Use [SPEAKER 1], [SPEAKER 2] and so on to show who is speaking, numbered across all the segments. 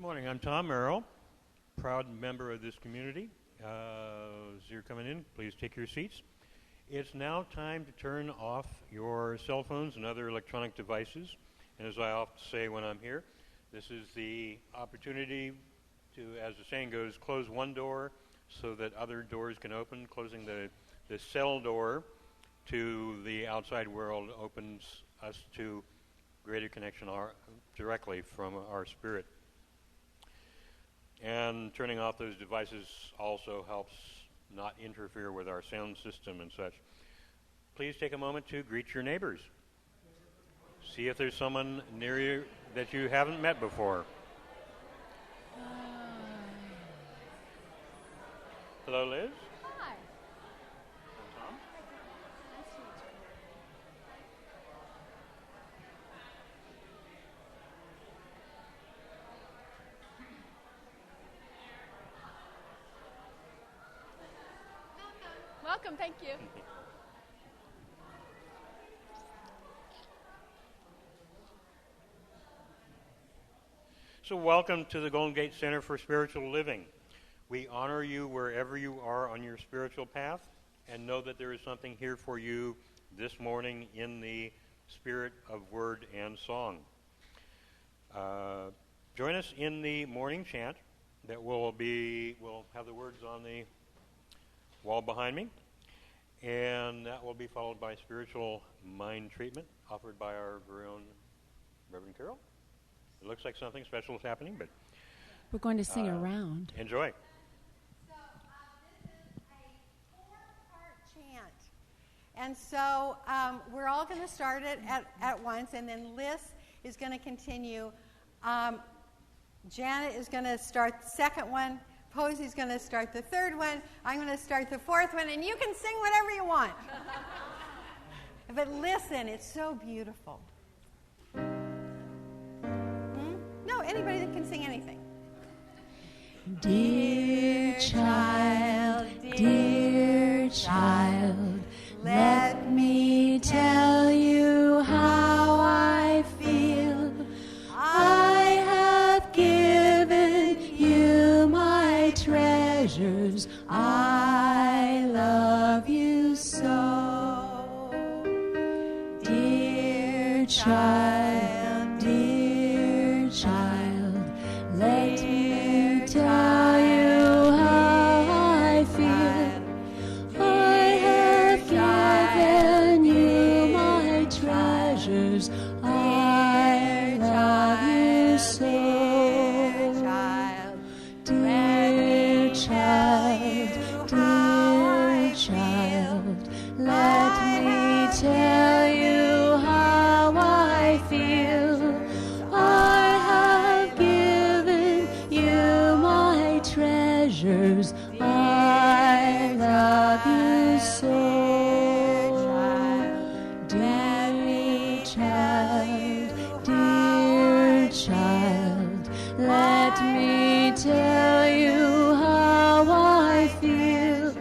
[SPEAKER 1] morning. I'm Tom Merrill, proud member of this community. As you're coming in, please take your seats. It's now time to turn off your cell phones and other electronic devices. And as I often say when I'm here, this is the opportunity to, as the saying goes, close one door so that other doors can open. Closing the cell door to the outside world opens us to greater connection directly from our spirit. And turning off those devices also helps not interfere with our sound system and such. Please take a moment to greet your neighbors. See if there's someone near you that you haven't met before. Hello, Liz.
[SPEAKER 2] Hi.
[SPEAKER 1] Tom.
[SPEAKER 2] Welcome, thank you.
[SPEAKER 1] So welcome to the Golden Gate Center for Spiritual Living. We honor you wherever you are on your spiritual path and know that there is something here for you this morning in the spirit of word and song. Join us in the morning chant that we'll have the words on the wall behind me, and that will be followed by spiritual mind treatment offered by our very own Reverend Karyl. It looks like something special is happening, but
[SPEAKER 3] we're going to sing around.
[SPEAKER 1] Enjoy.
[SPEAKER 4] So this is a 4-part chant. And so we're all going to start it at once, and then Liz is going to continue. Janet is going to start the second one. Posey's going to start the third one. I'm going to start the fourth one, and you can sing whatever you want. But listen, it's so beautiful. No, anybody that can sing anything.
[SPEAKER 3] Dear child, let me tell you how I feel. I have given you my treasures. I love you so. Dear child, let me tell you how I feel. I have given you my treasures. I love you so. Dear child, let me tell you how I feel. I have given you my treasures. I love you so. Dear child, let me tell you how I feel.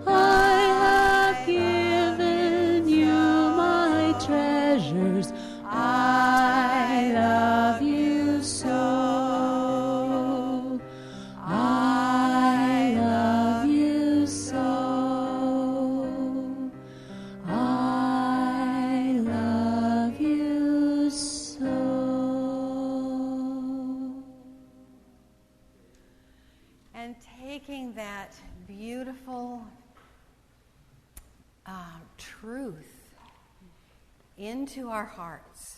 [SPEAKER 3] I have given you my treasures. I love you so. I love you so. I love you so.
[SPEAKER 4] And taking that beautiful truth into our hearts,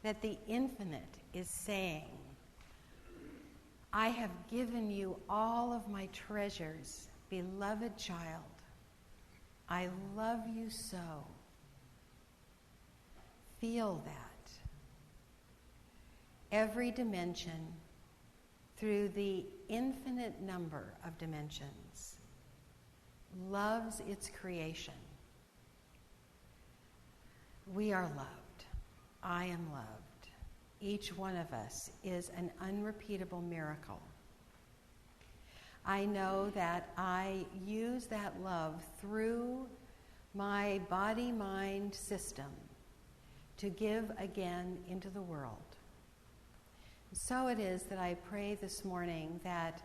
[SPEAKER 4] that the infinite is saying, I have given you all of my treasures, beloved child. I love you so. Feel that. Every dimension, through the infinite number of dimensions, loves its creation. We are loved. I am loved. Each one of us is an unrepeatable miracle. I know that I use that love through my body-mind system to give again into the world. So it is that I pray this morning that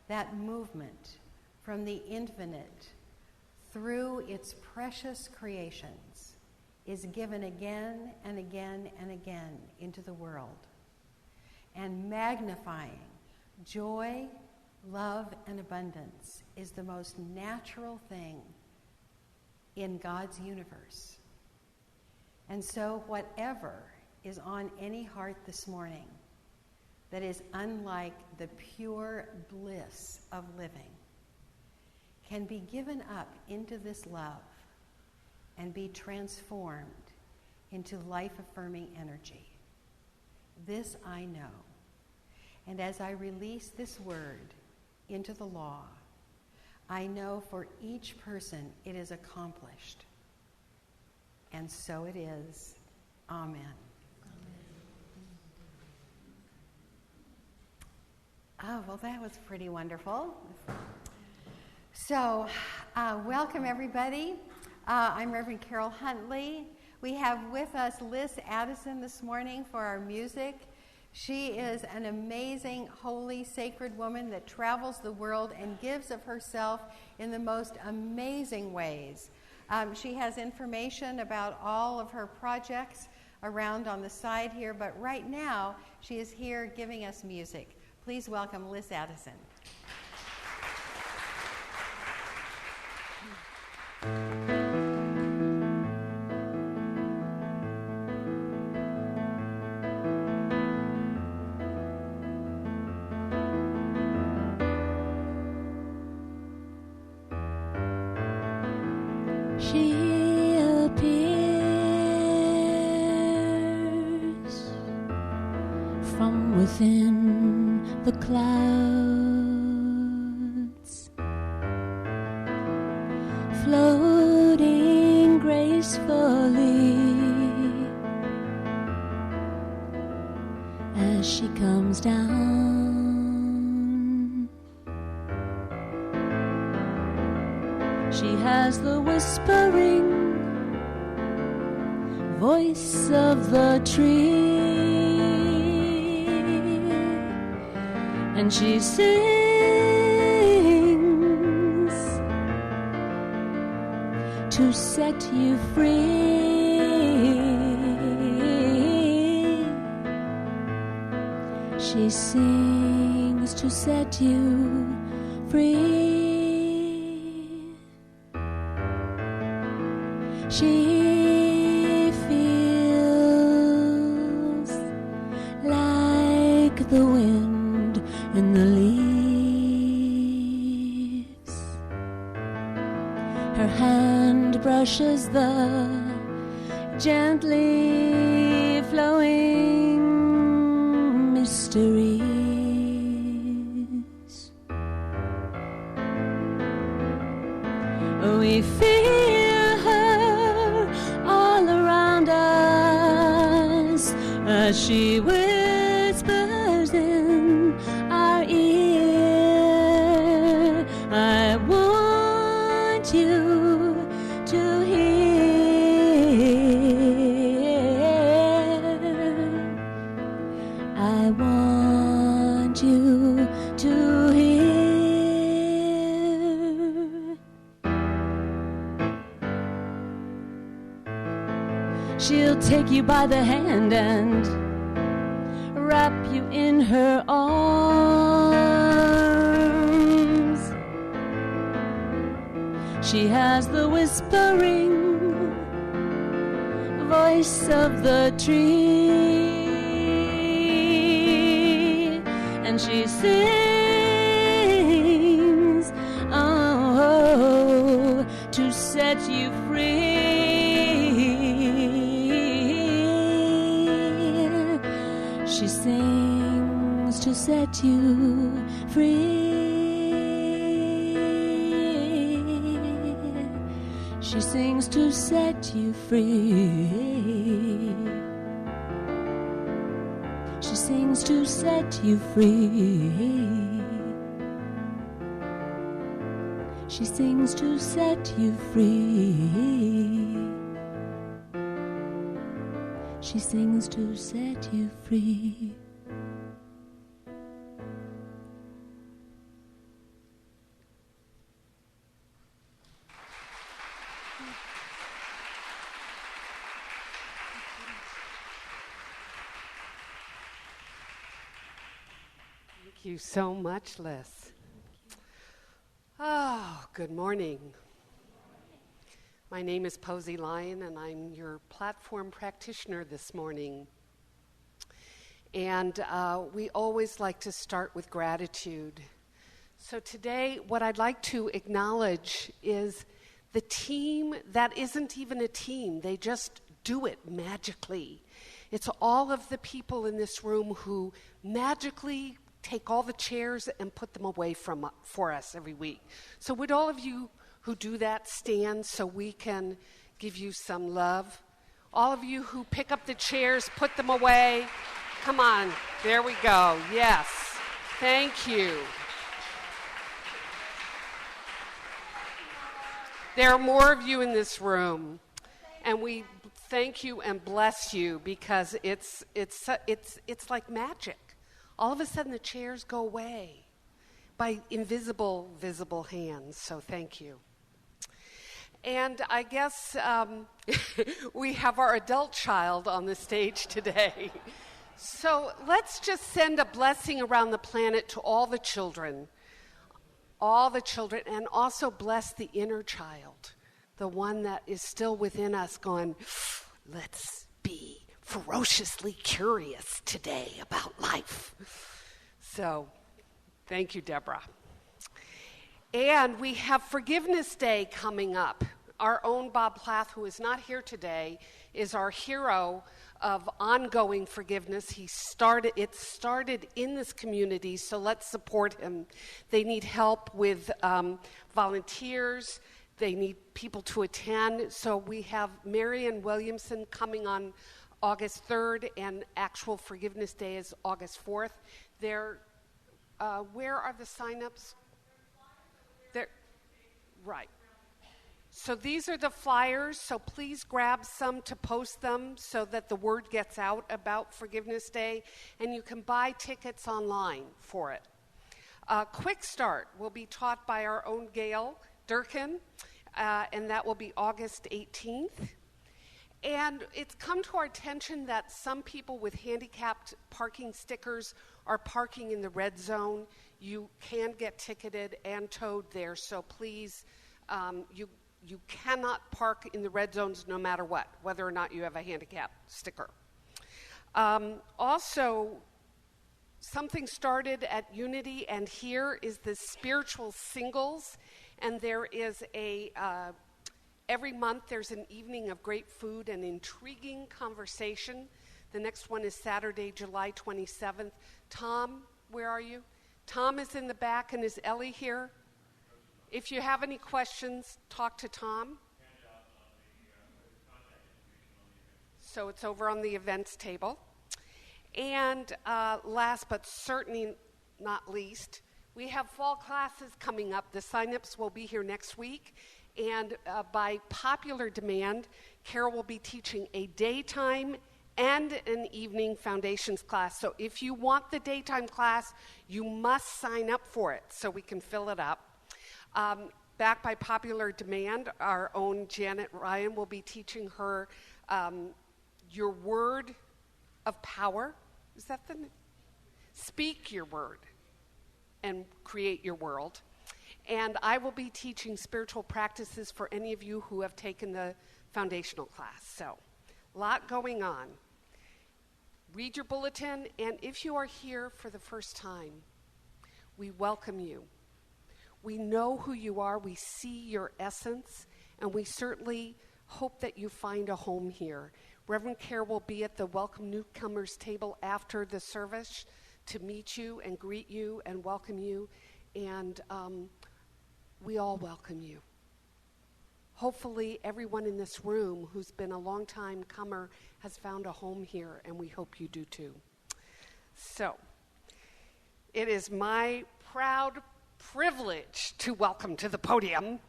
[SPEAKER 4] that movement from the infinite through its precious creations is given again and again and again into the world, and magnifying joy, love, and abundance is the most natural thing in God's universe. And so whatever is on any heart this morning that is unlike the pure bliss of living can be given up into this love and be transformed into life-affirming energy. This I know. And as I release this word into the law, I know for each person it is accomplished. And so it is. Amen. Oh, well, that was pretty wonderful. So, welcome everybody. I'm Reverend Karyl Huntley. We have with us Liz Addison this morning for our music. She is an amazing, holy, sacred woman that travels the world and gives of herself in the most amazing ways. She has information about all of her projects around on the side here, but right now she is here giving us music. Please welcome Liz Addison.
[SPEAKER 3] She appears from within the clouds, floating gracefully as she comes down. She has the whispering voice of the tree, and she sings to set you free. She sings to set you free. She feels like the wind in the leaves. Her hand brushes the gently flowing mysteries. We feel her all around us as she whispers in our ear. I want you to hear. I want you to hear. She'll take you by the hand and wrap you in her arms. She has the whispering voice of the tree, and she sings, oh, to set you free. She sings to set you free. She sings to set you free. She sings to set you free. She sings to set you free. She sings to set you free.
[SPEAKER 2] Thank you so much, Liz. Oh, good morning. My name is Posey Lyon, and I'm your platform practitioner this morning. And we always like to start with gratitude. So today, what I'd like to acknowledge is the team that isn't even a team. They just do it magically. It's all of the people in this room who magically take all the chairs and put them away for us every week. So would all of you who do that stand so we can give you some love? All of you who pick up the chairs, put them away. Come on, there we go. Yes, thank you. There are more of you in this room, and we thank you and bless you because it's like magic. All of a sudden, the chairs go away by invisible, visible hands. So thank you. And I guess we have our adult child on the stage today. So let's just send a blessing around the planet to all the children, and also bless the inner child, the one that is still within us going, let's be ferociously curious today about life. So thank you, Deborah. And we have Forgiveness Day coming up. Our own Bob Plath, who is not here today, is our hero of ongoing forgiveness. It started in this community, so let's support him. They need help with volunteers. They need people to attend. So we have Marion Williamson coming on August 3rd, and actual Forgiveness Day is August 4th. Where are the sign-ups? Right. So these are the flyers, so please grab some to post them so that the word gets out about Forgiveness Day, and you can buy tickets online for it. Quick Start will be taught by our own Gail Durkin, and that will be August 18th. And it's come to our attention that some people with handicapped parking stickers are parking in the red zone. You can get ticketed and towed there, so please, you cannot park in the red zones no matter what, whether or not you have a handicap sticker. Also, something started at Unity, and here is the spiritual singles, and there is every month there's an evening of great food and intriguing conversation. The next one is Saturday, July 27th. Tom, where are you? Tom is in the back, and is Ellie here? If you have any questions, talk to Tom. So it's over on the events table. And last but certainly not least, we have fall classes coming up. The sign-ups will be here next week. And by popular demand, Karyl will be teaching a daytime and an evening foundations class. So if you want the daytime class, you must sign up for it so we can fill it up. Back by popular demand, our own Janet Ryan will be teaching her your word of power. Is that the name? Speak your word and create your world. And I will be teaching spiritual practices for any of you who have taken the foundational class. So, a lot going on. Read your bulletin, and if you are here for the first time, we welcome you. We know who you are, we see your essence, and we certainly hope that you find a home here. Reverend Karyl will be at the Welcome Newcomers table after the service to meet you and greet you and welcome you, and we all welcome you. Hopefully everyone in this room who's been a long-time comer has found a home here, and we hope you do too. So, it is my proud privilege to welcome to the podium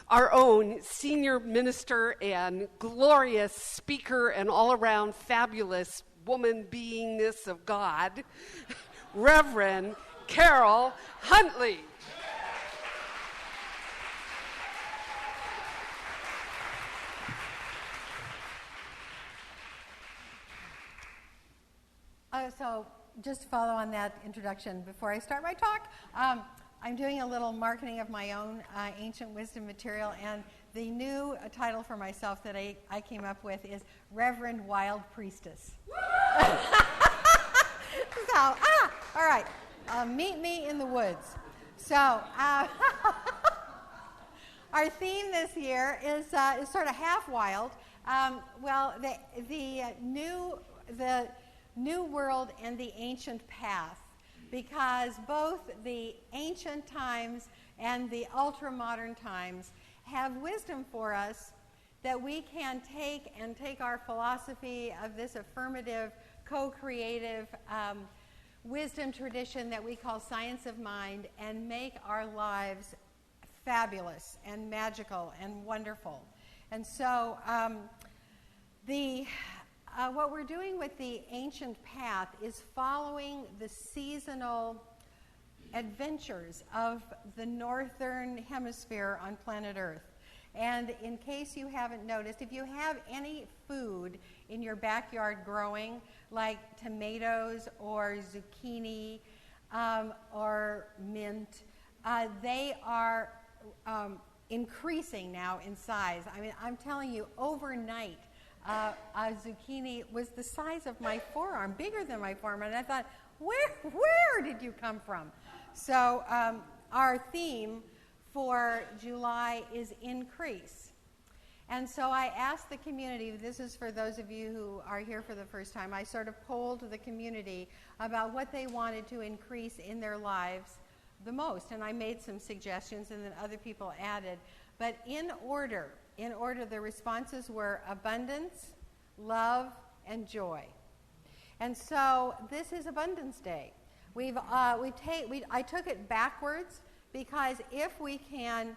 [SPEAKER 2] our own senior minister and glorious speaker and all-around fabulous woman beingness of God, Reverend Karyl Huntley.
[SPEAKER 4] So just follow on that introduction before I start my talk. I'm doing a little marketing of my own ancient wisdom material, and the new title for myself that I came up with is Reverend Wild Priestess. So, all right, meet me in the woods. So, our theme this year is sort of half wild. Well, the new world and the ancient path, because both the ancient times and the ultra-modern times have wisdom for us that we can take our philosophy of this affirmative, co-creative wisdom tradition that we call science of mind and make our lives fabulous and magical and wonderful. And so what we're doing with the ancient path is following the seasonal adventures of the northern hemisphere on planet Earth. And in case you haven't noticed, if you have any food in your backyard growing, like tomatoes or zucchini or mint, they are increasing now in size. I mean, I'm telling you, overnight, a zucchini was the size of my forearm, bigger than my forearm, and I thought, where did you come from? So our theme for July is increase. And so I asked the community, this is for those of you who are here for the first time, I sort of polled the community about what they wanted to increase in their lives the most. And I made some suggestions and then other people added. But in order, the responses were abundance, love, and joy. And so this is Abundance Day. I took it backwards because if we can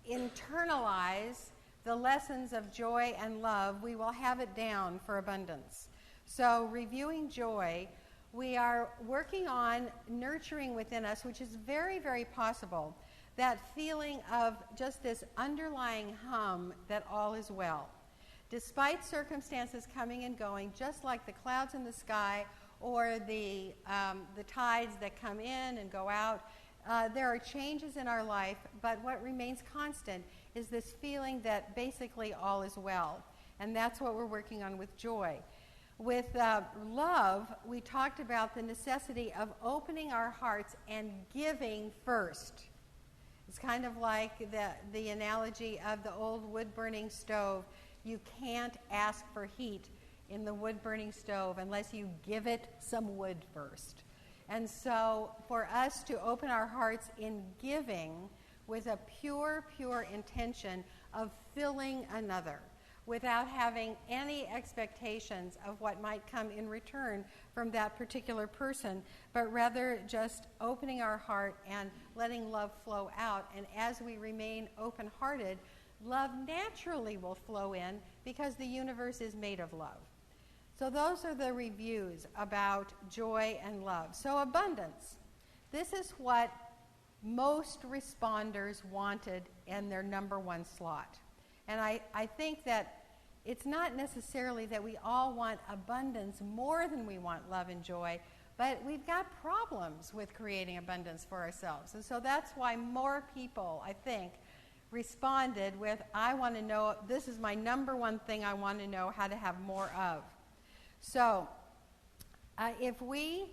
[SPEAKER 4] internalize the lessons of joy and love, we will have it down for abundance. So reviewing joy, we are working on nurturing within us, which is very, very possible, that feeling of just this underlying hum that all is well. Despite circumstances coming and going, just like the clouds in the sky or the tides that come in and go out, there are changes in our life, but what remains constant is this feeling that basically all is well. And that's what we're working on with joy. With love, we talked about the necessity of opening our hearts and giving first. It's kind of like the analogy of the old wood-burning stove. You can't ask for heat in the wood-burning stove unless you give it some wood first. And so for us to open our hearts in giving with a pure, pure intention of filling another without having any expectations of what might come in return from that particular person, but rather just opening our heart and letting love flow out. And as we remain open-hearted, love naturally will flow in because the universe is made of love. So those are the reviews about joy and love. So abundance. This is what most responders wanted in their number one slot. And I think that it's not necessarily that we all want abundance more than we want love and joy, but we've got problems with creating abundance for ourselves. And so that's why more people, I think, responded with, I want to know, this is my number one thing I want to know how to have more of. So if we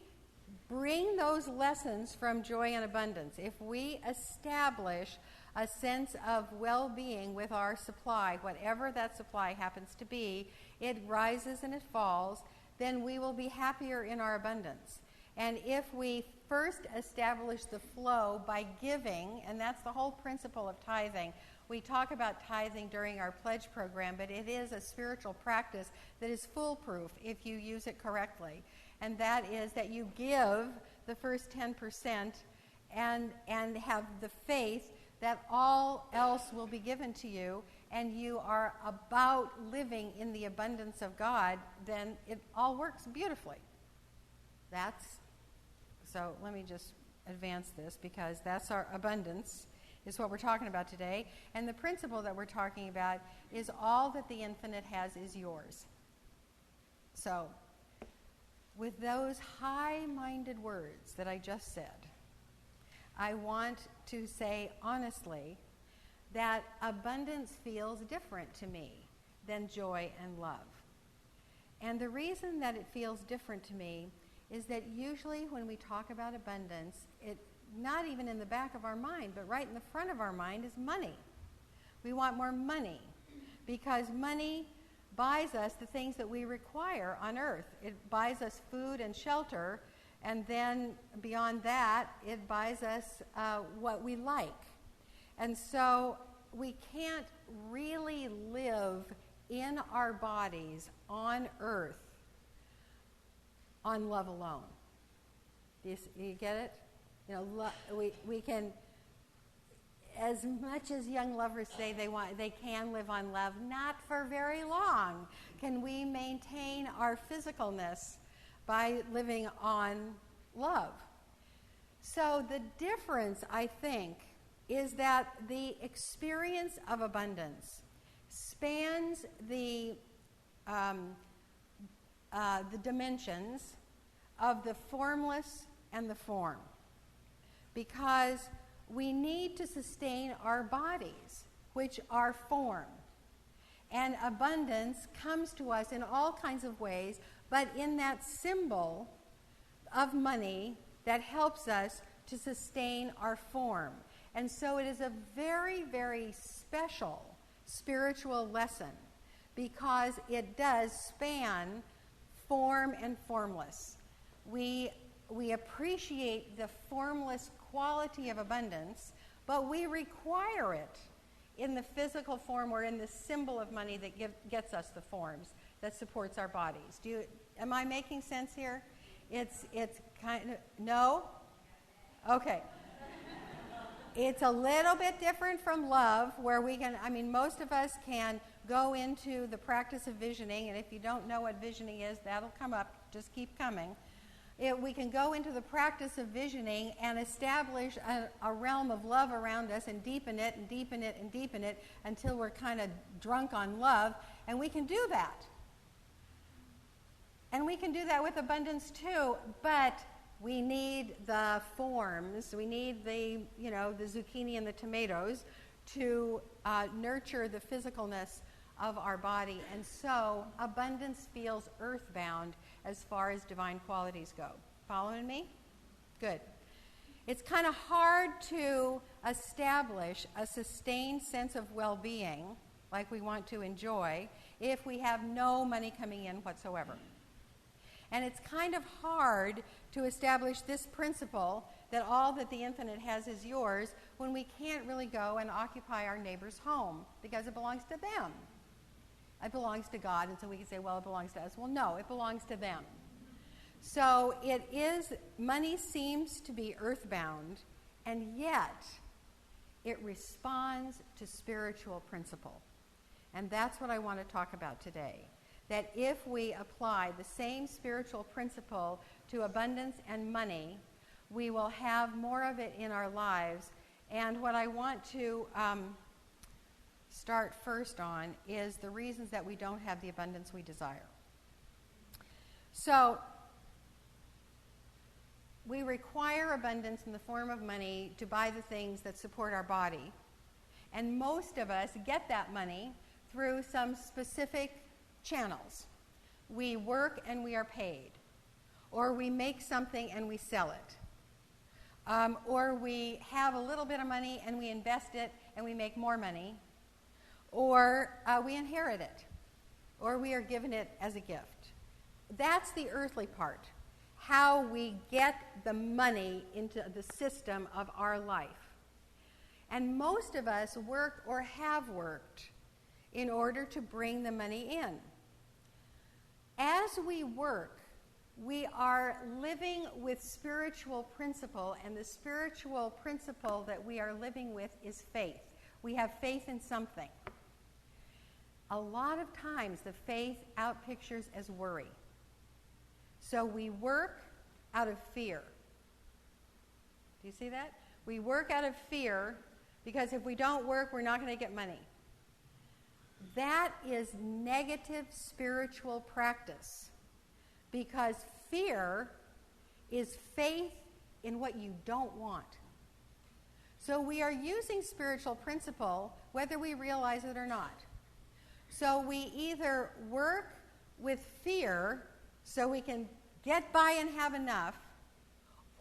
[SPEAKER 4] bring those lessons from joy and abundance, if we establish a sense of well-being with our supply, whatever that supply happens to be, it rises and it falls, then we will be happier in our abundance. And if we first establish the flow by giving, and that's the whole principle of tithing. We talk about tithing during our pledge program, but it is a spiritual practice that is foolproof if you use it correctly. And that is that you give the first 10% and have the faith that all else will be given to you, and you are about living in the abundance of God, then it all works beautifully. So let me just advance this, because that's our abundance, is what we're talking about today. And the principle that we're talking about is all that the infinite has is yours. So with those high-minded words that I just said, I want to say honestly that abundance feels different to me than joy and love. And the reason that it feels different to me is that usually when we talk about abundance, it not even in the back of our mind, but right in the front of our mind is money. We want more money because money buys us the things that we require on earth. It buys us food and shelter, and then beyond that, it buys us what we like. And so we can't really live in our bodies on earth on love alone. You get it? You know, we can, as much as young lovers say they can live on love, not for very long can we maintain our physicalness by living on love. So the difference, I think, is that the experience of abundance spans the dimensions of the formless and the form, because we need to sustain our bodies, which are form. And abundance comes to us in all kinds of ways, but in that symbol of money that helps us to sustain our form. And so it is a very, very special spiritual lesson because it does span form and formless. We appreciate the formless quality of abundance, but we require it in the physical form or in the symbol of money that gets us the forms that supports our bodies. Am I making sense here? It's kind of, no? Okay. It's a little bit different from love, where most of us can go into the practice of visioning, and if you don't know what visioning is, that'll come up. Just keep coming. We can go into the practice of visioning and establish a realm of love around us and deepen it and deepen it and deepen it until we're kind of drunk on love, and we can do that. And we can do that with abundance too, but we need the forms, we need the zucchini and the tomatoes to nurture the physicalness of our body. And so abundance feels earthbound as far as divine qualities go. Following me? Good. It's kind of hard to establish a sustained sense of well-being like we want to enjoy if we have no money coming in whatsoever. And it's kind of hard to establish this principle that all that the infinite has is yours when we can't really go and occupy our neighbor's home because it belongs to them. It belongs to God, and so we can say, well, it belongs to us. Well, no, it belongs to them. So money seems to be earthbound, and yet it responds to spiritual principle. And that's what I want to talk about today. That if we apply the same spiritual principle to abundance and money, we will have more of it in our lives. And what I want to start first on is the reasons that we don't have the abundance we desire. So, we require abundance in the form of money to buy the things that support our body. And most of us get that money through some specific channels. We work and we are paid. Or we make something and we sell it. Or we have a little bit of money and we invest it and we make more money. Or we inherit it. Or we are given it as a gift. That's the earthly part. How we get the money into the system of our life. And most of us work or have worked in order to bring the money in. As we work, we are living with spiritual principle, and the spiritual principle that we are living with is faith. We have faith in something. A lot of times the faith outpictures as worry. So we work out of fear. Do you see that? We work out of fear because if we don't work, we're not going to get money. That is negative spiritual practice because fear is faith in what you don't want. So we are using spiritual principle whether we realize it or not. So we either work with fear so we can get by and have enough,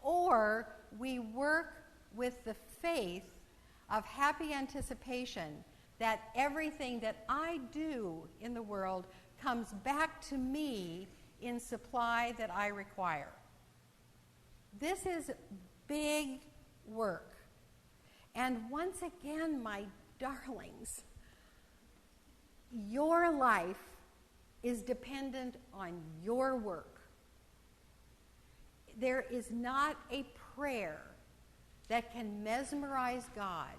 [SPEAKER 4] or we work with the faith of happy anticipation that everything that I do in the world comes back to me in supply that I require. This is big work. And once again, my darlings, your life is dependent on your work. There is not a prayer that can mesmerize God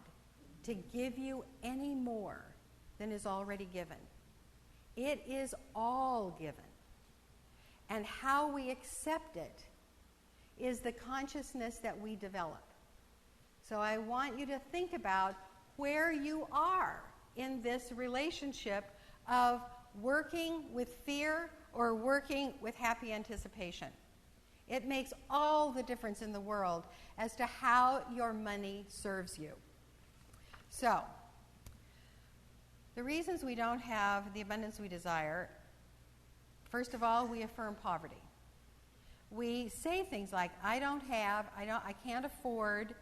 [SPEAKER 4] to give you any more than is already given. It is all given. And how we accept it is the consciousness that we develop. So I want you to think about where you are in this relationship of working with fear or working with happy anticipation. It makes all the difference in the world as to how your money serves you. So, the reasons we don't have the abundance we desire, first of all, we affirm poverty. We say things like, I can't afford,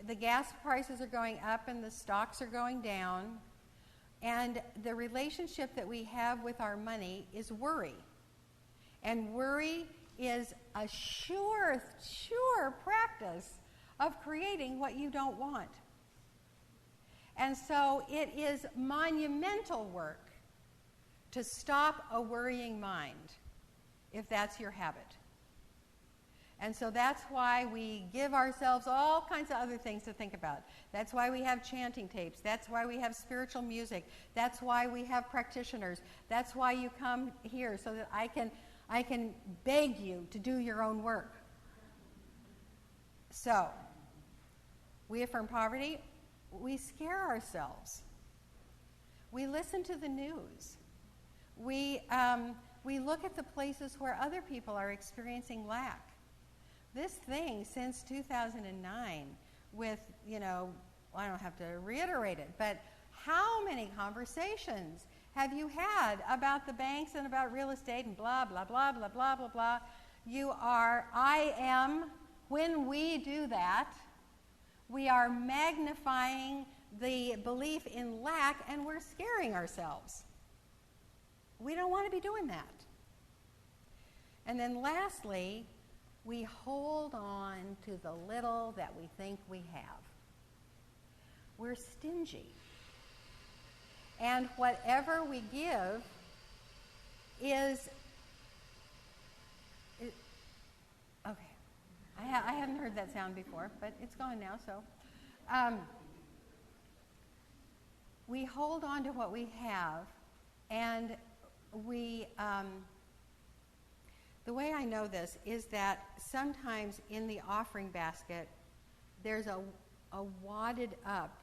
[SPEAKER 4] the gas prices are going up and the stocks are going down, and the relationship that we have with our money is worry. And worry is a sure practice of creating what you don't want. And so it is monumental work to stop a worrying mind, if that's your habit. And so that's why we give ourselves all kinds of other things to think about. That's why we have chanting tapes. That's why we have spiritual music. That's why we have practitioners. That's why you come here, so that I can beg you to do your own work. So, we affirm poverty. We scare ourselves. We listen to the news. We look at the places where other people are experiencing lack. This thing since 2009 with, I don't have to reiterate it, but how many conversations have you had about the banks and about real estate and blah, blah, blah, blah, blah, blah, blah. When we do that, we are magnifying the belief in lack and we're scaring ourselves. We don't want to be doing that. And then lastly, we hold on to the little that we think we have. We're stingy. And whatever we give is... okay. I haven't heard that sound before, but it's gone now, so... we hold on to what we have, and we... the way I know this is that sometimes in the offering basket, there's a wadded up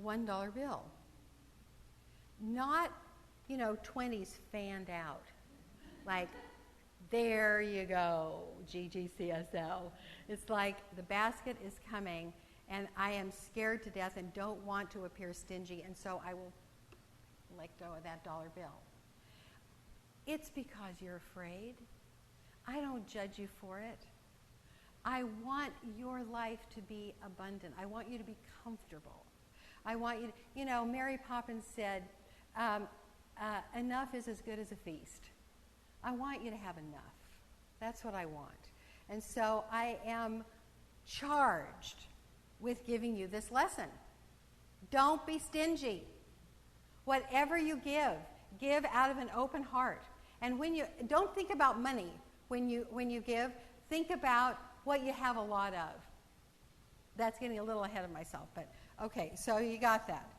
[SPEAKER 4] $1 bill. Not, 20s fanned out. Like, there you go, GGCSL. It's like the basket is coming, and I am scared to death and don't want to appear stingy, and so I will let go of that $1 bill. It's because you're afraid. I don't judge you for it. I want your life to be abundant. I want you to be comfortable. I want you to, Mary Poppins said, enough is as good as a feast. I want you to have enough. That's what I want. And so I am charged with giving you this lesson. Don't be stingy. Whatever you give out of an open heart. And don't think about money when you give. Think about what you have a lot of. That's getting a little ahead of myself, but okay, so you got that.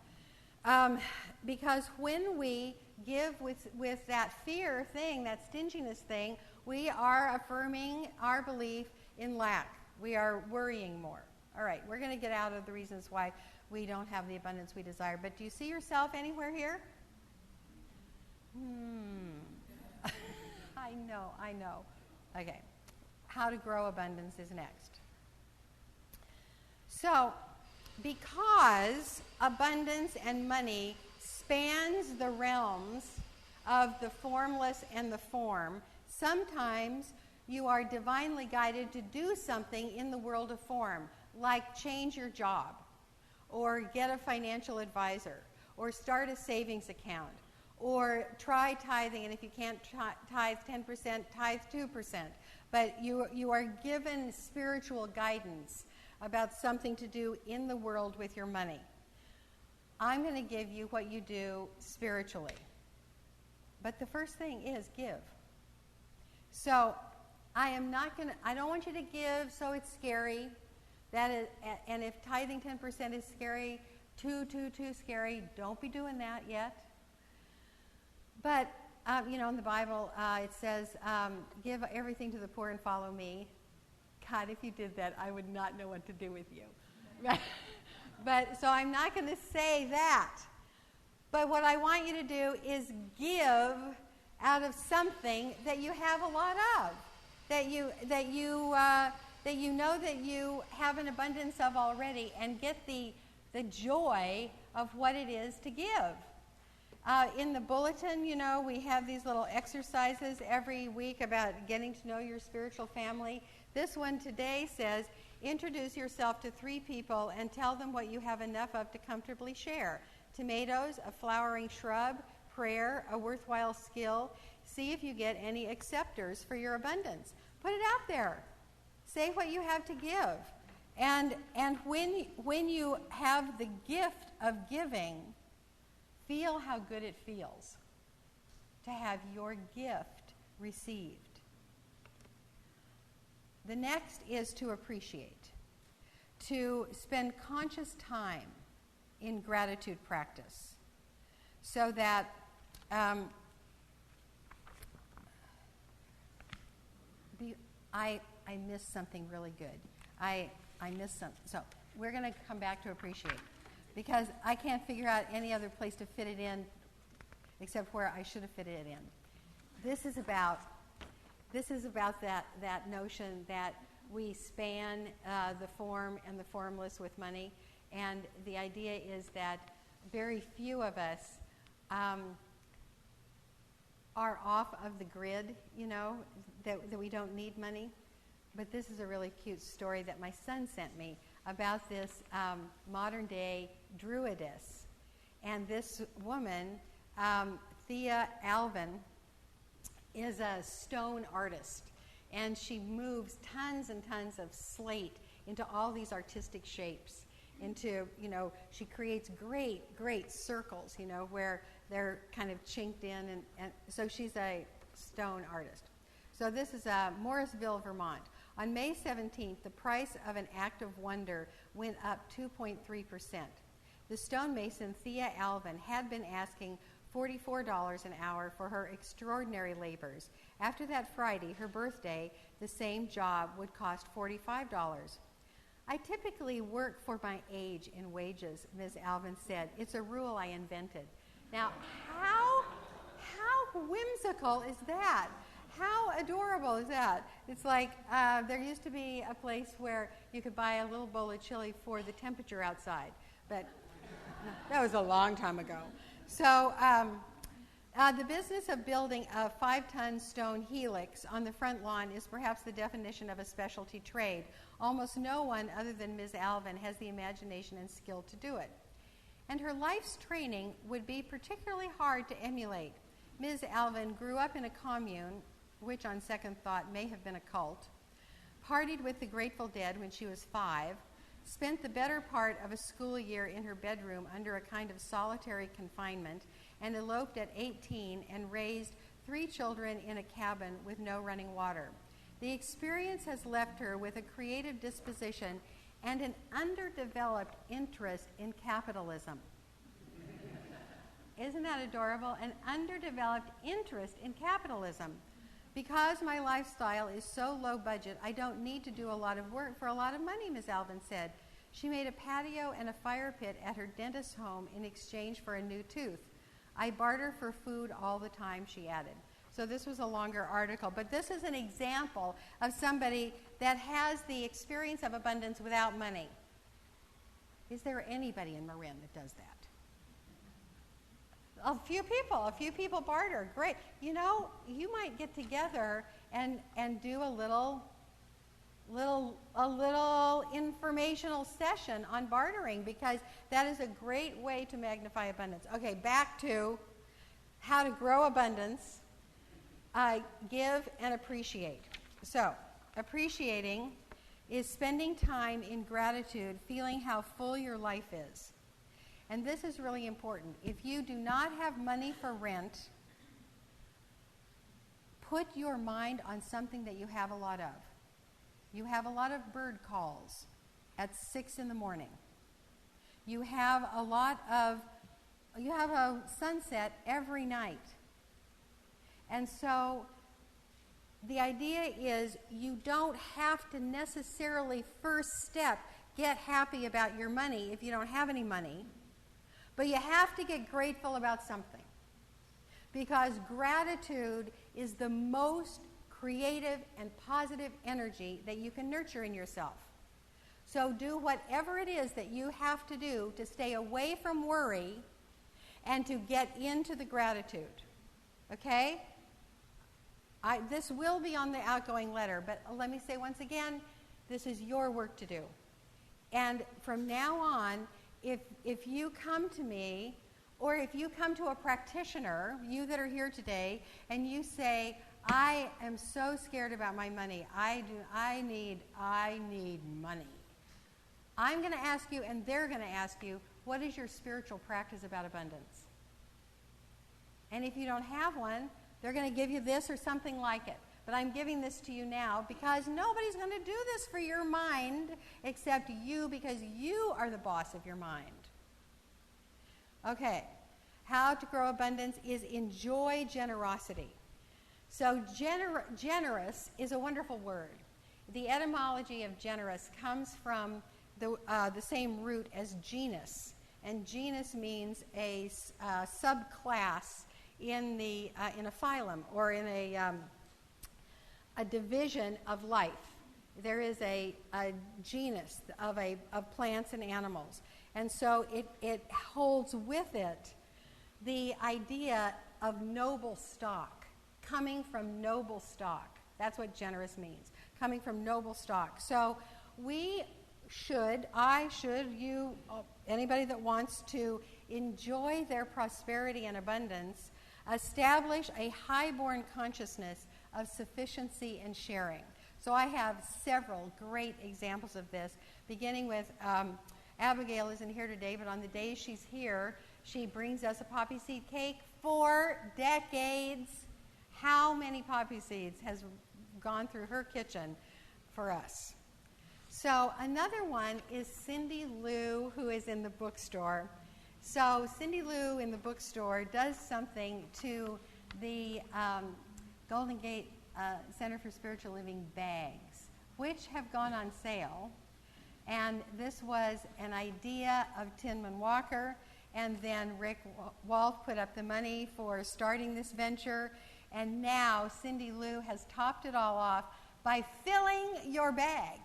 [SPEAKER 4] Because when we give with that fear thing, that stinginess thing, we are affirming our belief in lack. We are worrying more. All right, we're going to get out of the reasons why we don't have the abundance we desire. But do you see yourself anywhere here? I know. Okay. How to grow abundance is next. So, because abundance and money spans the realms of the formless and the form, sometimes you are divinely guided to do something in the world of form, like change your job, or get a financial advisor, or start a savings account, or try tithing, and if you can't tithe 10%, tithe 2%. But you are given spiritual guidance about something to do in the world with your money. I'm going to give you what you do spiritually. But the first thing is give. So I don't want you to give so it's scary. And if tithing 10% is scary, too scary, don't be doing that yet. But, in the Bible, it says, give everything to the poor and follow me. God, if you did that, I would not know what to do with you. But so I'm not going to say that. But what I want you to do is give out of something that you have a lot of, that you know that you have an abundance of already, and get the joy of what it is to give. In the bulletin, we have these little exercises every week about getting to know your spiritual family. This one today says, introduce yourself to 3 people and tell them what you have enough of to comfortably share. Tomatoes, a flowering shrub, prayer, a worthwhile skill. See if you get any acceptors for your abundance. Put it out there. Say what you have to give. And when you have the gift of giving, feel how good it feels to have your gift received. The next is to appreciate, to spend conscious time in gratitude practice, so that I missed something really good. I missed something. So we're going to come back to appreciate, because I can't figure out any other place to fit it in except where I should have fitted it in. This is about that notion that we span the form and the formless with money, and the idea is that very few of us are off of the grid, that we don't need money. But this is a really cute story that my son sent me about this modern-day druidess. And this woman, Thea Alvin, is a stone artist. And she moves tons and tons of slate into all these artistic shapes. She creates great circles, where they're kind of chinked in. And so she's a stone artist. So this is Morrisville, Vermont. On May 17th, the price of an act of wonder went up 2.3%. The stonemason Thea Alvin had been asking $44 an hour for her extraordinary labors. After that Friday, her birthday, the same job would cost $45. I typically work for my age in wages, Ms. Alvin said. It's a rule I invented. Now, how whimsical is that? How adorable is that? It's like there used to be a place where you could buy a little bowl of chili for the temperature outside, but that was a long time ago. So the business of building a 5-ton stone helix on the front lawn is perhaps the definition of a specialty trade. Almost no one other than Ms. Alvin has the imagination and skill to do it. And her life's training would be particularly hard to emulate. Ms. Alvin grew up in a commune, which on second thought may have been a cult, partied with the Grateful Dead when she was 5, spent the better part of a school year in her bedroom under a kind of solitary confinement, and eloped at 18 and raised 3 children in a cabin with no running water. The experience has left her with a creative disposition and an underdeveloped interest in capitalism. Isn't that adorable? An underdeveloped interest in capitalism. Because my lifestyle is so low budget, I don't need to do a lot of work for a lot of money, Ms. Alvin said. She made a patio and a fire pit at her dentist's home in exchange for a new tooth. I barter for food all the time, she added. So this was a longer article. But this is an example of somebody that has the experience of abundance without money. Is there anybody in Marin that does that? A few people barter. Great. You know, you might get together and do a little informational session on bartering, because that is a great way to magnify abundance. Okay, back to how to grow abundance. Give and appreciate. So, appreciating is spending time in gratitude, feeling how full your life is. And this is really important. If you do not have money for rent, put your mind on something that you have a lot of. You have a lot of bird calls at 6 in the morning. You have a sunset every night. And so the idea is you don't have to necessarily first step get happy about your money if you don't have any money, but you have to get grateful about something. Because gratitude is the most creative and positive energy that you can nurture in yourself. So do whatever it is that you have to do to stay away from worry and to get into the gratitude. Okay? This will be on the outgoing letter, but let me say once again, this is your work to do. And from now on, if you come to me, or if you come to a practitioner, you that are here today, and you say, I am so scared about my money. I need money. I'm going to ask you, and they're going to ask you, what is your spiritual practice about abundance? And if you don't have one, they're going to give you this or something like it. But I'm giving this to you now because nobody's going to do this for your mind except you, because you are the boss of your mind. Okay. How to grow abundance is enjoy generosity. So generous is a wonderful word. The etymology of generous comes from the same root as genus. And genus means a subclass in a phylum, or in a division of life. There is a genus of plants and animals. And so it holds with it the idea of noble stock, coming from noble stock. That's what generous means, coming from noble stock. So anybody that wants to enjoy their prosperity and abundance, establish a high-born consciousness of sufficiency and sharing. So I have several great examples of this, beginning with Abigail isn't here today, but on the days she's here, she brings us a poppy seed cake for decades. How many poppy seeds has gone through her kitchen for us? So another one is Cindy Lou, who is in the bookstore. So Cindy Lou in the bookstore does something to the Golden Gate Center for Spiritual Living bags, which have gone on sale. And this was an idea of Tinman Walker, and then Rick Wolf put up the money for starting this venture. And now Cindy Lou has topped it all off by filling your bag.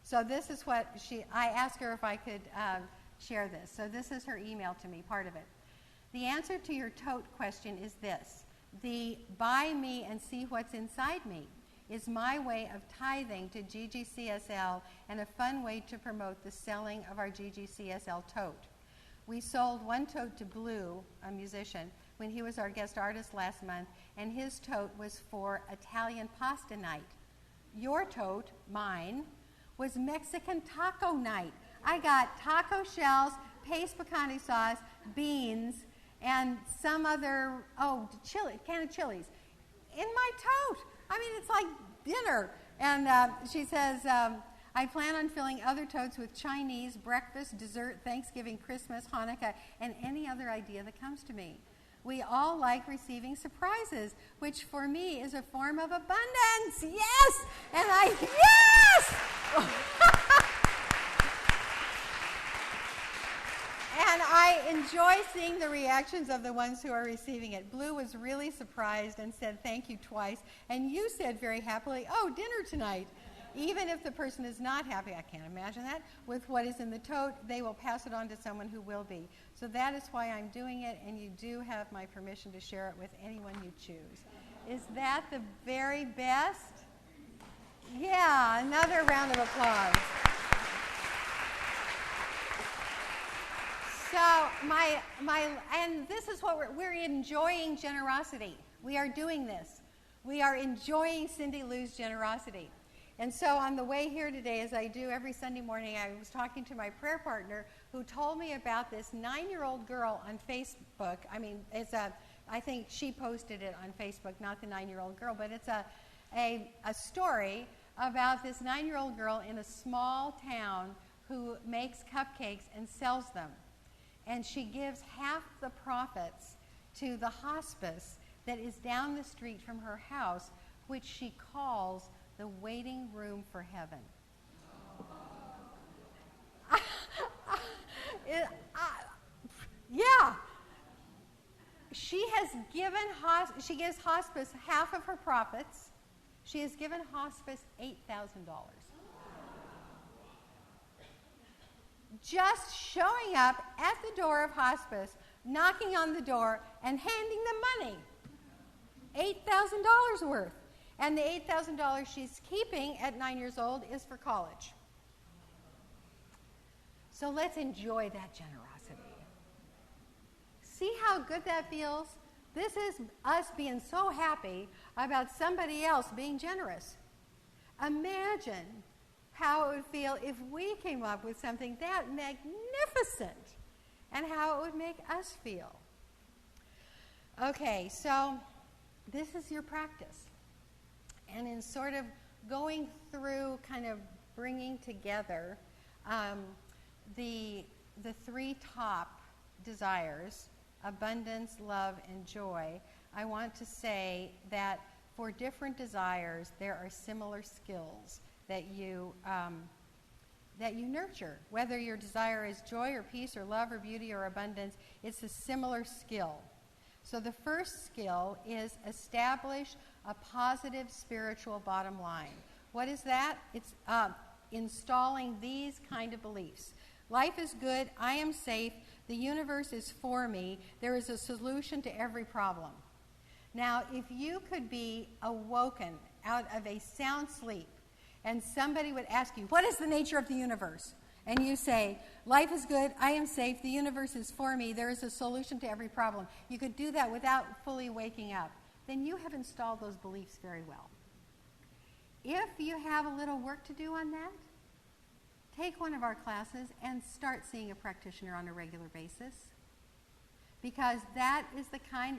[SPEAKER 4] So this is what I asked her if I could share this. So this is her email to me, part of it. The answer to your tote question is this. The buy me and see what's inside me is my way of tithing to GGCSL and a fun way to promote the selling of our GGCSL tote. We sold one tote to Blue, a musician, when he was our guest artist last month, and his tote was for Italian pasta night. Your tote, mine, was Mexican taco night. I got taco shells, paste picante sauce, beans, and some other, can of chilies in my tote. I mean, it's like dinner. And she says, I plan on filling other totes with Chinese, breakfast, dessert, Thanksgiving, Christmas, Hanukkah, and any other idea that comes to me. We all like receiving surprises, which for me is a form of abundance. Yes! And yes! And enjoy seeing the reactions of the ones who are receiving it. Blue was really surprised and said thank you twice. And you said very happily, oh, dinner tonight. Even if the person is not happy, I can't imagine that, with what is in the tote, they will pass it on to someone who will be. So that is why I'm doing it, and you do have my permission to share it with anyone you choose. Is that the very best? Yeah, another round of applause. So and this is what we're enjoying generosity. We are doing this. We are enjoying Cindy Lou's generosity. And so on the way here today, as I do every Sunday morning, I was talking to my prayer partner who told me about this 9-year-old girl on Facebook. I mean, I think she posted it on Facebook, not the 9-year-old girl, but it's a story about this 9-year-old girl in a small town who makes cupcakes and sells them. And she gives half the profits to the hospice that is down the street from her house, which she calls the waiting room for heaven. Yeah. She gives hospice half of her profits. She has given hospice $8,000. Just showing up at the door of hospice, knocking on the door, and handing them money. $8,000 worth. And the $8,000 she's keeping at 9 years old is for college. So let's enjoy that generosity. See how good that feels? This is us being so happy about somebody else being generous. Imagine how it would feel if we came up with something that magnificent and how it would make us feel. Okay, so this is your practice. And in sort of going through, kind of bringing together the three top desires, abundance, love, and joy, I want to say that for different desires, there are similar skills that you nurture. Whether your desire is joy or peace or love or beauty or abundance, it's a similar skill. So the first skill is establish a positive spiritual bottom line. What is that? It's installing these kind of beliefs. Life is good. I am safe. The universe is for me. There is a solution to every problem. Now, if you could be awoken out of a sound sleep and somebody would ask you, what is the nature of the universe? And you say, life is good, I am safe, the universe is for me, there is a solution to every problem. You could do that without fully waking up. Then you have installed those beliefs very well. If you have a little work to do on that, take one of our classes and start seeing a practitioner on a regular basis. Because that is the kind,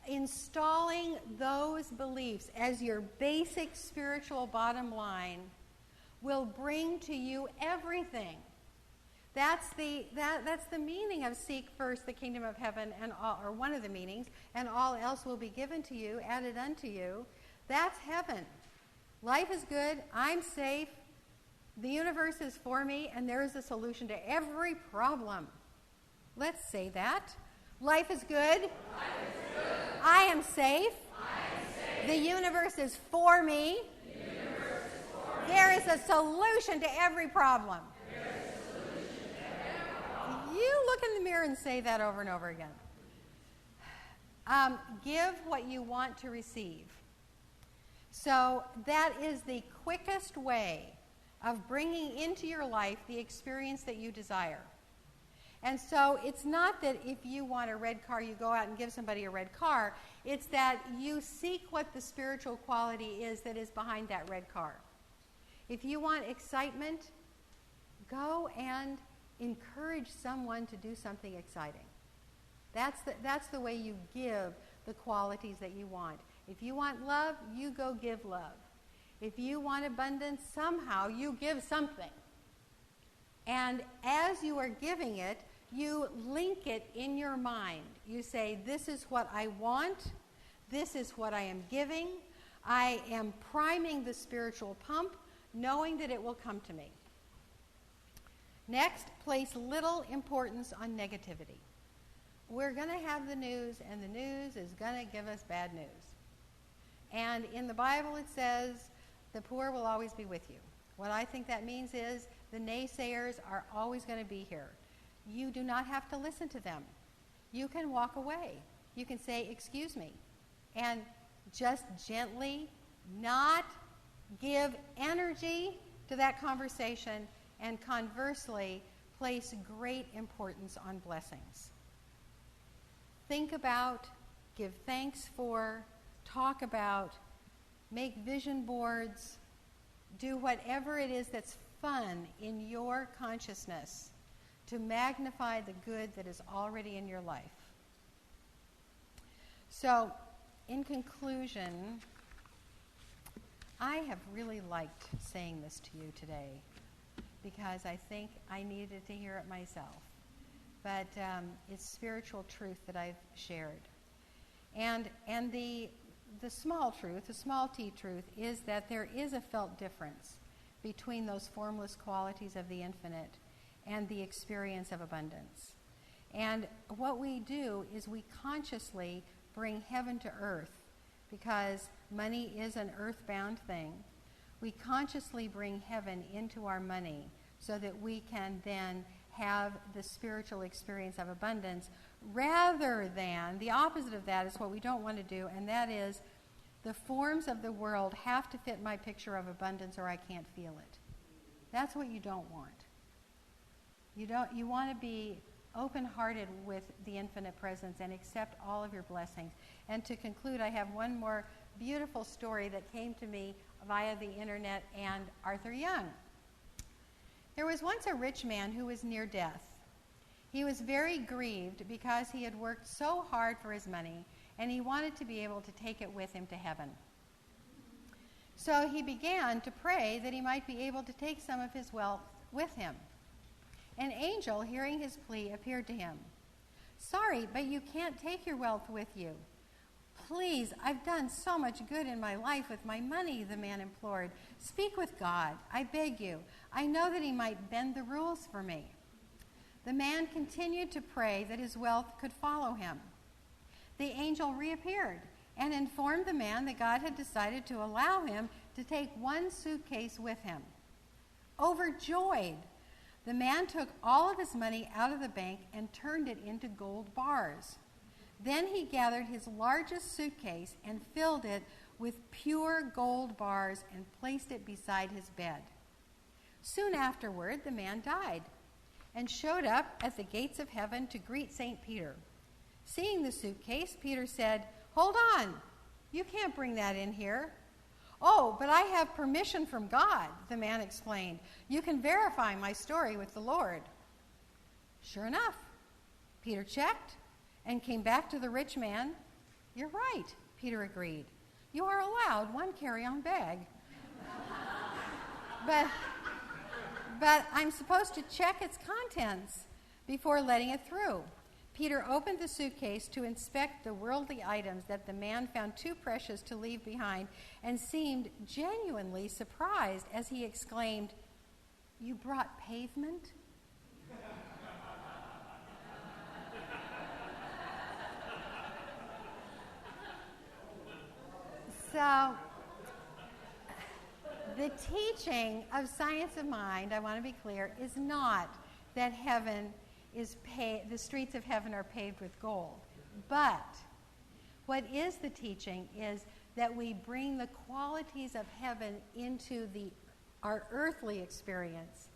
[SPEAKER 4] installing those beliefs as your basic spiritual bottom line will bring to you everything. That's the meaning of seek first the kingdom of heaven, and all, or one of the meanings, and all else will be given to you, added unto you. That's heaven. Life is good, I'm safe, the universe is for me, and there is a solution to every problem. Let's say that. Life is good. Life is good. I am safe. The universe is for me. There is a solution to every problem. You look in the mirror and say that over and over again. Give what you want to receive. So that is the quickest way of bringing into your life the experience that you desire. And so it's not that if you want a red car, you go out and give somebody a red car. It's that you seek what the spiritual quality is that is behind that red car. If you want excitement, go and encourage someone to do something exciting. That's the way you give the qualities that you want. If you want love, you go give love. If you want abundance, somehow you give something. And as you are giving it, you link it in your mind. You say, this is what I want. This is what I am giving. I am priming the spiritual pump, knowing that it will come to me. Next, place little importance on negativity. we're going to have the news, and the news is going to give us bad news. And in the Bible it says, the poor will always be with you. What I think that means is the naysayers are always going to be here. You do not have to listen to them. You can walk away. You can say, excuse me, and just gently not give energy to that conversation, and conversely place great importance on blessings. Think about, give thanks for, talk about, make vision boards, do whatever it is that's fun in your consciousness to magnify the good that is already in your life. So, in conclusion, I have really liked saying this to you today because I think I needed to hear it myself. But it's spiritual truth that I've shared. And the small truth, the small t truth, is that there is a felt difference between those formless qualities of the infinite and the experience of abundance. And what we do is we consciously bring heaven to earth, because money is an earthbound thing. We consciously bring heaven into our money so that we can then have the spiritual experience of abundance, rather than, the opposite of that is what we don't want to do, and that is the forms of the world have to fit my picture of abundance or I can't feel it. That's what you don't want. You want to be open-hearted with the infinite presence and accept all of your blessings. And to conclude, I have one more beautiful story that came to me via the internet and Arthur Young. There was once a rich man who was near death. He was very grieved because he had worked so hard for his money, and he wanted to be able to take it with him to heaven. So he began to pray that he might be able to take some of his wealth with him. An angel, hearing his plea, appeared to him. "Sorry, but you can't take your wealth with you." "Please, I've done so much good in my life with my money," the man implored. "Speak with God, I beg you. I know that he might bend the rules for me." The man continued to pray that his wealth could follow him. The angel reappeared and informed the man that God had decided to allow him to take one suitcase with him. Overjoyed, the man took all of his money out of the bank and turned it into gold bars. Then he gathered his largest suitcase and filled it with pure gold bars and placed it beside his bed. Soon afterward, the man died and showed up at the gates of heaven to greet St. Peter. Seeing the suitcase, Peter said, "Hold on, you can't bring that in here." "Oh, but I have permission from God," the man explained. "You can verify my story with the Lord." Sure enough, Peter checked and came back to the rich man. "You're right," Peter agreed. "You are allowed one carry-on bag." But I'm supposed to check its contents before letting it through. Peter opened the suitcase to inspect the worldly items that the man found too precious to leave behind, and seemed genuinely surprised as he exclaimed, "You brought pavement?" So, the teaching of science of mind, I want to be clear, is not that heaven is the streets of heaven are paved with gold. But what is the teaching is that we bring the qualities of heaven into our earthly experience,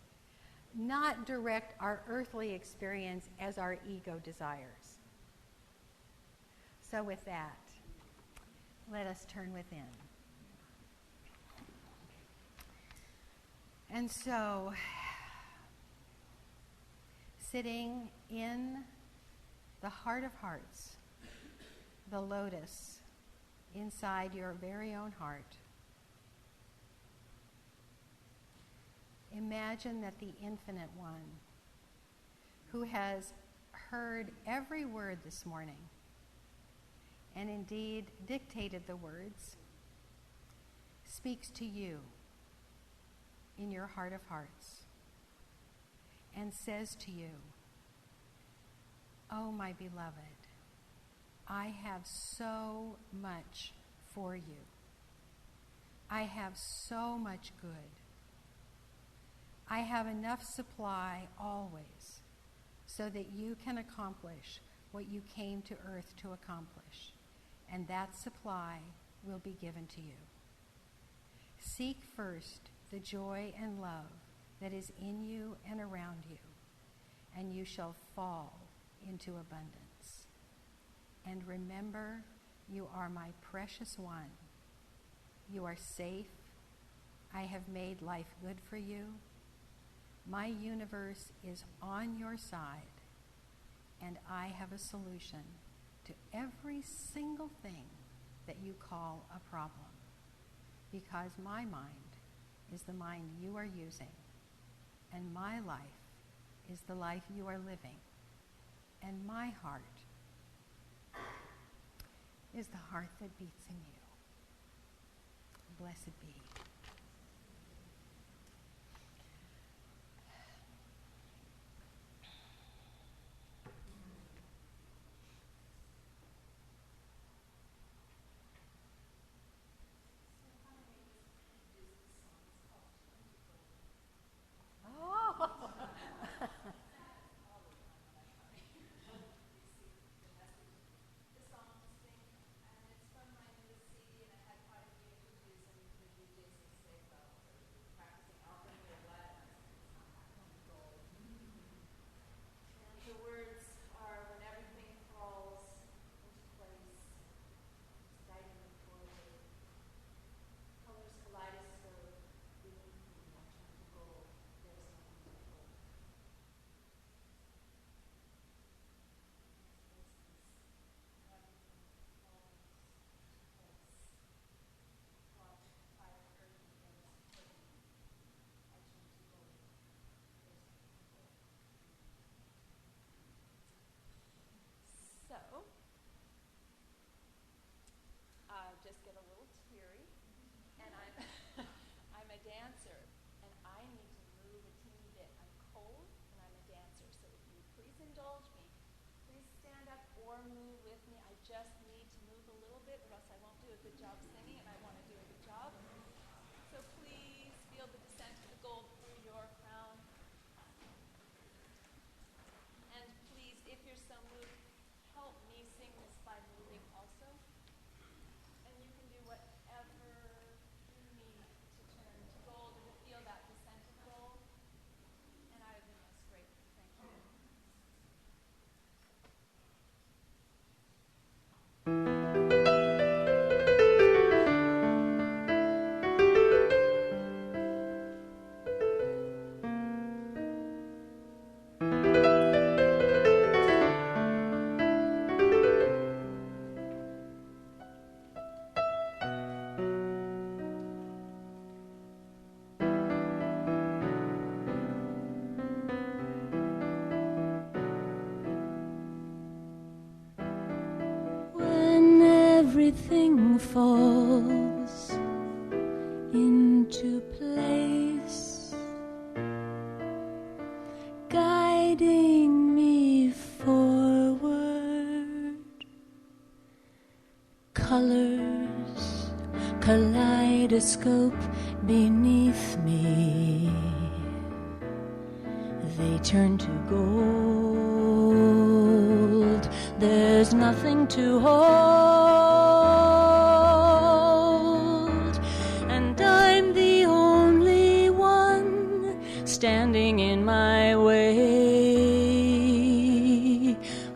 [SPEAKER 4] not direct our earthly experience as our ego desires. So with that, let us turn within. And so, sitting in the heart of hearts, the lotus inside your very own heart, imagine that the Infinite One, who has heard every word this morning, and indeed dictated the words, speaks to you in your heart of hearts and says to you, Oh, my beloved, I have so much for you. I have so much good. I have enough supply always so that you can accomplish what you came to earth to accomplish, and that supply will be given to you. Seek first the joy and love that is in you and around you, and you shall fall into abundance. And remember, you are my precious one. You are safe. I have made life good for you. My universe is on your side, and I have a solution to every single thing that you call a problem, because my mind is the mind you are using, and my life is the life you are living, and my heart is the heart that beats in you. Blessed be.
[SPEAKER 5] Just get a little teary, and I'm a dancer, and I need to move a teeny bit. I'm cold, and I'm a dancer, so if you please indulge me, please stand up or move with me. I just need to move a little bit, or else I won't do a good job singing, and I want to do a good job. So please feel the descent of the gold through your crown. And please, if you're so moved, help me sing this by moving also. And you can do whatever you need to turn to gold or to feel that descent of gold. And I would be most grateful. Thank you.
[SPEAKER 3] Everything falls into place, guiding me forward. Colors, kaleidoscope beneath me, they turn to gold. There's nothing to hold, and I'm the only one standing in my way.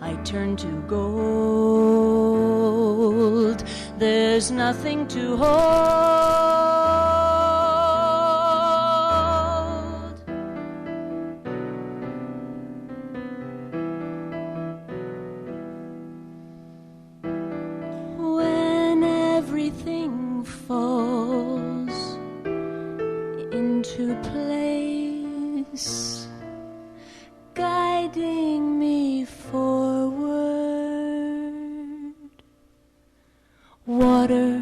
[SPEAKER 3] I turn to gold. There's nothing to hold. Everything falls into place, guiding me forward. Water,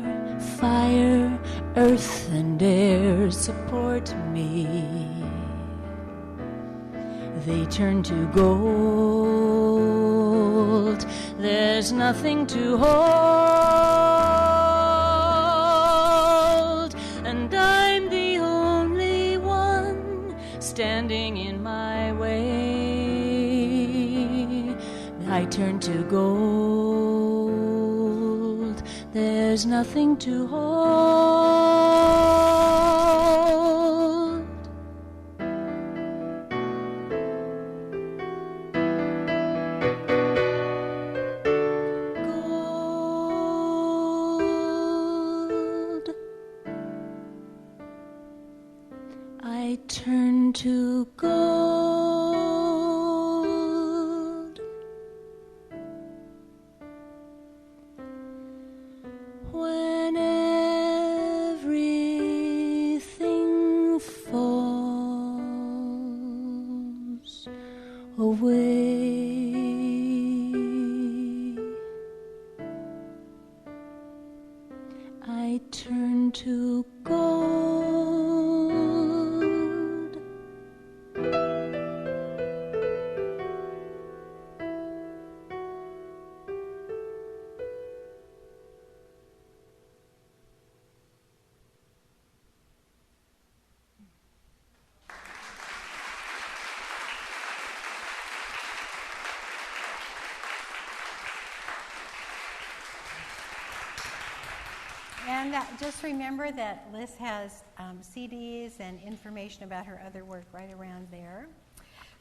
[SPEAKER 3] fire, earth and air support me. They turn to gold. hold. There's nothing to hold, and I'm the only one standing in my way. I turn to gold. There's nothing to hold. Gold. I turn to gold. When everything falls away, I turn to gold.
[SPEAKER 4] And just remember that Liz has CDs and information about her other work right around there.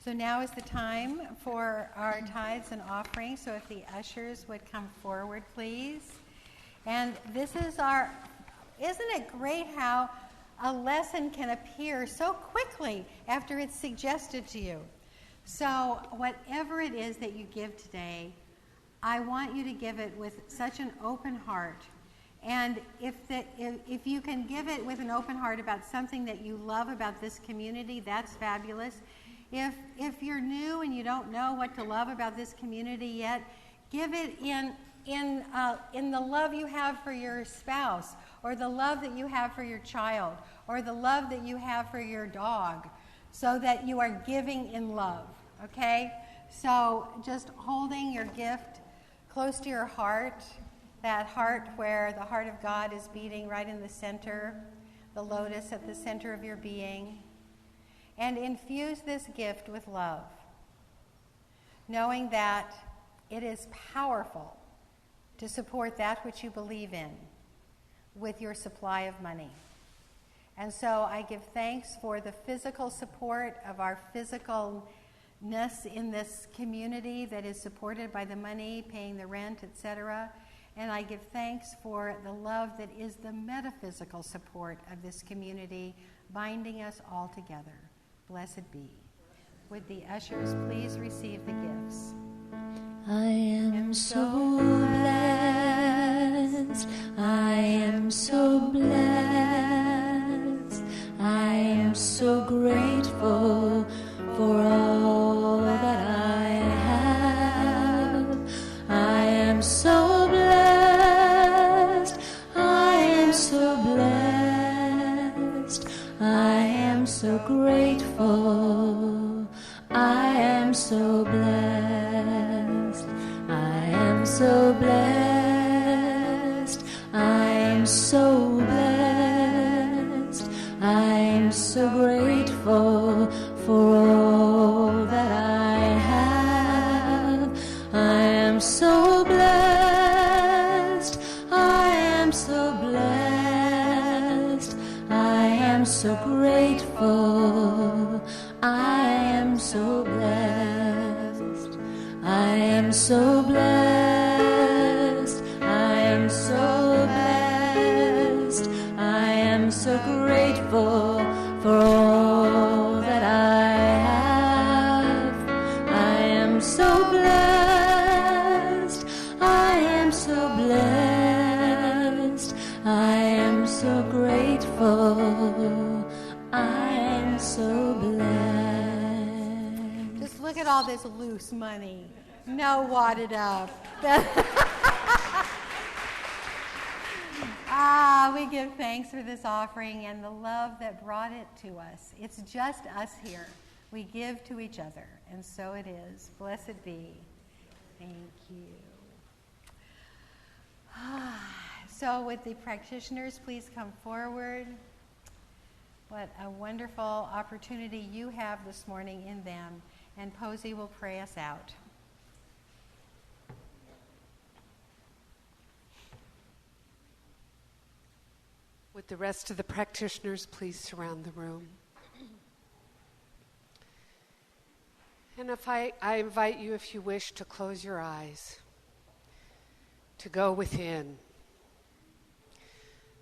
[SPEAKER 4] So now is the time for our tithes and offerings. So if the ushers would come forward, please. And this is our, isn't it great how a lesson can appear so quickly after it's suggested to you? So whatever it is that you give today, I want you to give it with such an open heart. And if you can give it with an open heart about something that you love about this community, that's fabulous. If you're new and you don't know what to love about this community yet, give it in the love you have for your spouse, or the love that you have for your child, or the love that you have for your dog, so that you are giving in love, okay? So just holding your gift close to your heart, that heart where the heart of God is beating right in the center, the lotus at the center of your being, and infuse this gift with love, knowing that it is powerful to support that which you believe in with your supply of money. And so I give thanks for the physical support of our physicalness in this community that is supported by the money, paying the rent, etc. And I give thanks for the love that is the metaphysical support of this community, binding us all together. Blessed be. Would the ushers please receive the gifts?
[SPEAKER 3] I am so blessed. I am so blessed. I am so grateful for all that I have. I am so blessed. I am so blessed. I am so grateful. I am so blessed. I am so blessed. I am so blessed. I am so grateful for all that I have. I am so blessed. I am so blessed. I am so grateful. I am so blessed. I am so blessed. I am so blessed. I am so grateful for all that I have. I am so blessed. I am so blessed. I am so grateful. I am so blessed.
[SPEAKER 4] Just look at all this loose money. No wadded up. We give thanks for this offering and the love that brought it to us. It's just us here. We give to each other, and so it is. Blessed be. Thank you. So would the practitioners please come forward? What a wonderful opportunity you have this morning in them. And Posey will pray us out.
[SPEAKER 2] Would the rest of the practitioners please surround the room? And if I invite you, if you wish, to close your eyes, to go within,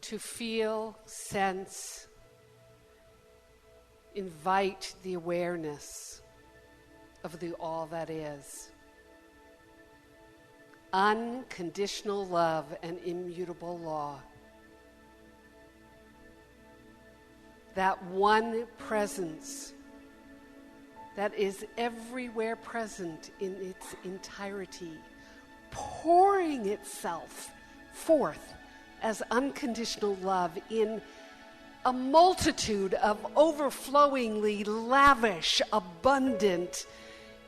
[SPEAKER 2] to feel, sense, invite the awareness of the all that is. Unconditional love and immutable law. That one presence that is everywhere present in its entirety, pouring itself forth as unconditional love in a multitude of overflowingly lavish, abundant,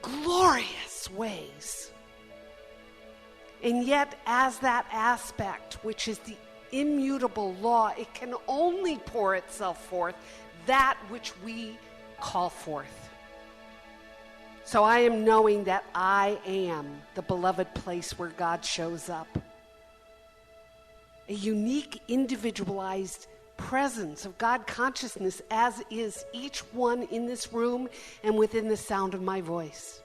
[SPEAKER 2] glorious ways. And yet, as that aspect, which is the immutable law, it can only pour itself forth that which we call forth. So I am knowing that I am the beloved place where God shows up. A unique, individualized presence of God consciousness, as is each one in this room and within the sound of my voice.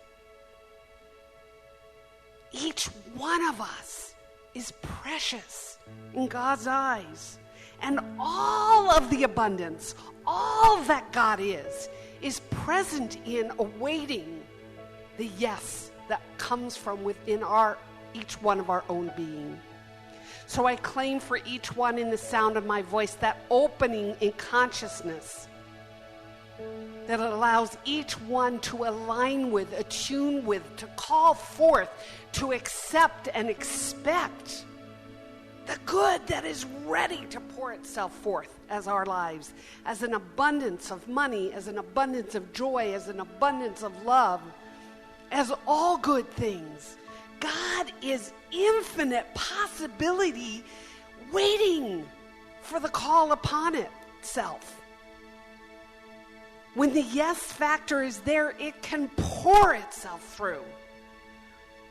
[SPEAKER 2] Each one of us is precious in God's eyes. And all of the abundance, all that God is present in awaiting the yes that comes from within each one of our own being. So I claim for each one in the sound of my voice that opening in consciousness that allows each one to align with, attune with, to call forth, to accept and expect the good that is ready to pour itself forth as our lives, as an abundance of money, as an abundance of joy, as an abundance of love, as all good things. God is infinite possibility waiting for the call upon itself. When the yes factor is there, it can pour itself through.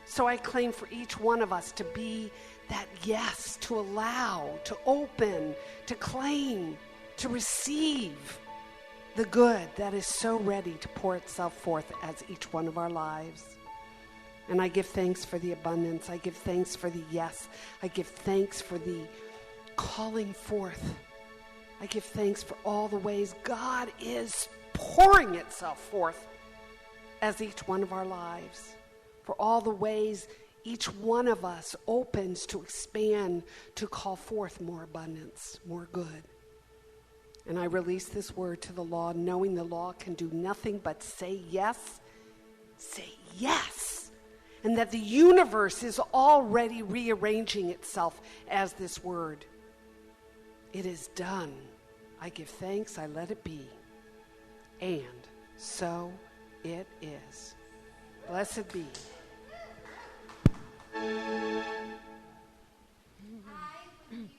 [SPEAKER 2] So I claim for each one of us to be that yes, to allow, to open, to claim, to receive the good that is so ready to pour itself forth as each one of our lives. And I give thanks for the abundance. I give thanks for the yes. I give thanks for the calling forth. I give thanks for all the ways God is pouring itself forth as each one of our lives. For all the ways each one of us opens to expand, to call forth more abundance, more good. And I release this word to the law, knowing the law can do nothing but say yes, and that the universe is already rearranging itself as this word. It is done. I give thanks, I let it be. And so it is. Blessed be.
[SPEAKER 4] I would be remiss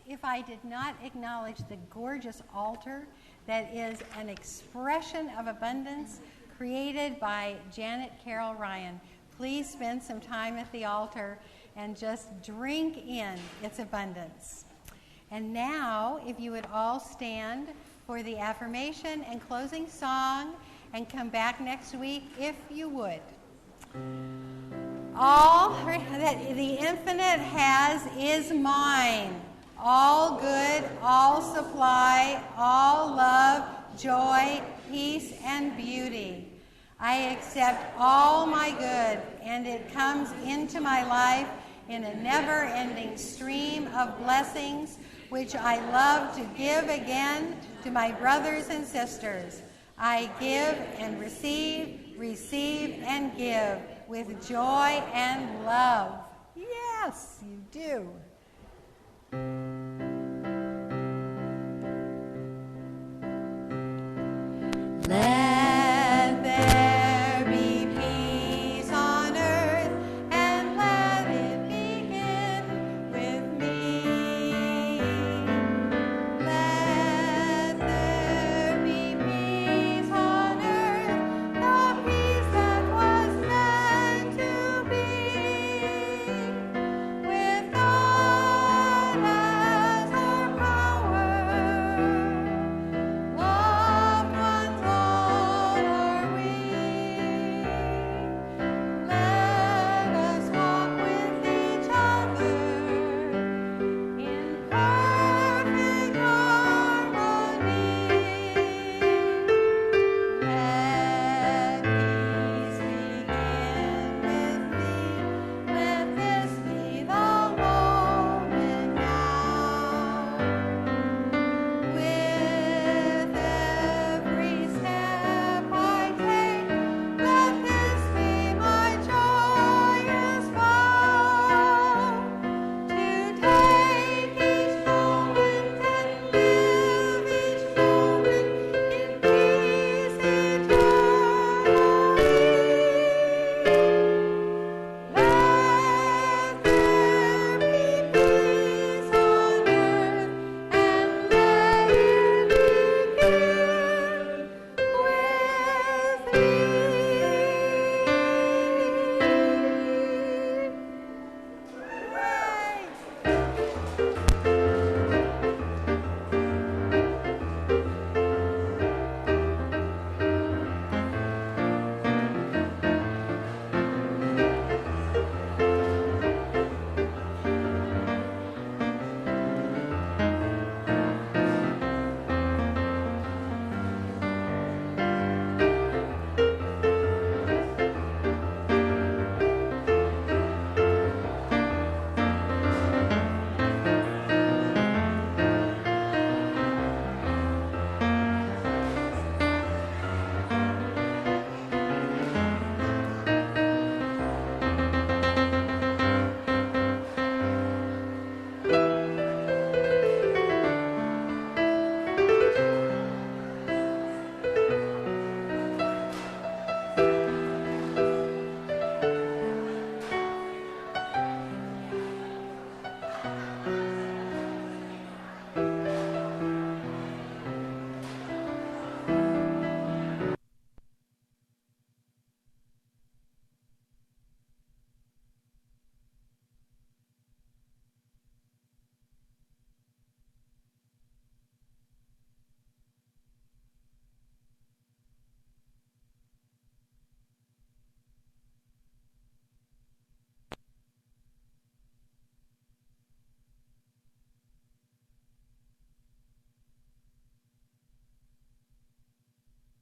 [SPEAKER 4] if I did not acknowledge the gorgeous altar that is an expression of abundance created by Janet Carol Ryan. Please spend some time at the altar and just drink in its abundance. And now, if you would all stand for the affirmation and closing song and come back next week, if you would. All that the infinite has is mine. All good, all supply, all love, joy, peace, and beauty. I accept all my good, and it comes into my life in a never-ending stream of blessings, which I love to give again to my brothers and sisters. I give and receive and give with joy and love. Yes, you do.